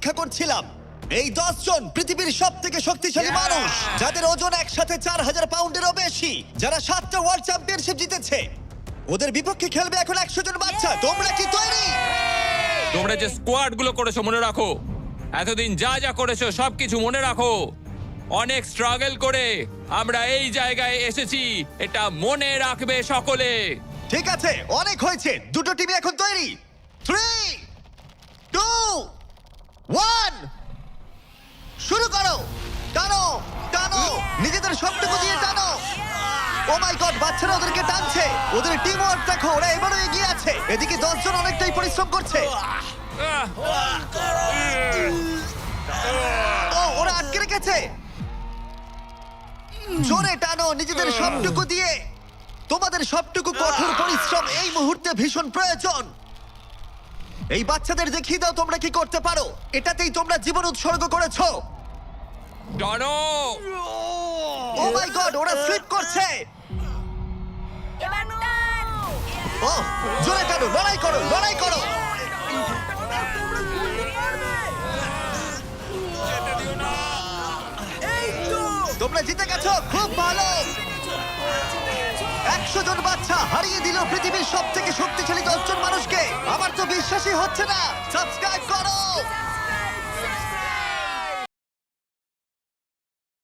অপেক্ষা করছিলাম। এই 10 জন পৃথিবীর সব থেকে শক্তিশালী মানুষ, যাদের ওজন একসাথে 4000 পাউন্ডেরও বেশি, যারা 7টা ওয়ার্ল্ড চ্যাম্পিয়নশিপ জিতেছে। ওদের বিপক্ষে খেলবে এখন 100 জন বাচ্চা। তোমরা কি তৈরি? তোমরা যে স্কোয়াড গুলো করেছো মনে রাখো, এতদিন যা যা করেছো সবকিছু মনে রাখো। অনেক স্ট্রাগল করে আমরা এই জায়গায় এসেছি, এটা মনে রাখবে সকলে। ঠিক আছে, অনেক হয়েছে। দুটো টিম এখন তৈরি। 3 2 1 শুরু করো। টানো টানো, নিজেদের সবটুকু দিয়ে টানো। ও মাই গড, বাচ্চারা ওদেরকে টানছে। ওদের টিম ওয়ার্ক দেখো, ওরা এবারও এগিয়ে আছে। এদিকে 10 জন অনেকটাই পরিশ্রম করছে। ও, ওরা আটকে রেখেছে। জোরে টানো নিজেদের সবটুকু দিয়ে। তোমাদের সবটুকু কঠোর পরিশ্রম এই মুহূর্তে ভীষণ প্রয়োজন। এই বাচ্চাদের দেখিয়ে দাও তোমরা কি করতে পারো। এটাতেই তোমরা জীবন উৎসর্গ করেছো। টানো! ও মাই গড, ওরা স্লিপ করছে। ও, জোরে টানো, লড়াই করো, লড়াই করো। তোমরা জিতে গেছো, খুব ভালো। 100 জন বাচ্চা হারিয়ে দিল পৃথিবীর সব থেকে শক্তিশালী 10 জন মানুষকে। আমার তো বিশ্বাসই হচ্ছে না। সাবস্ক্রাইব করো।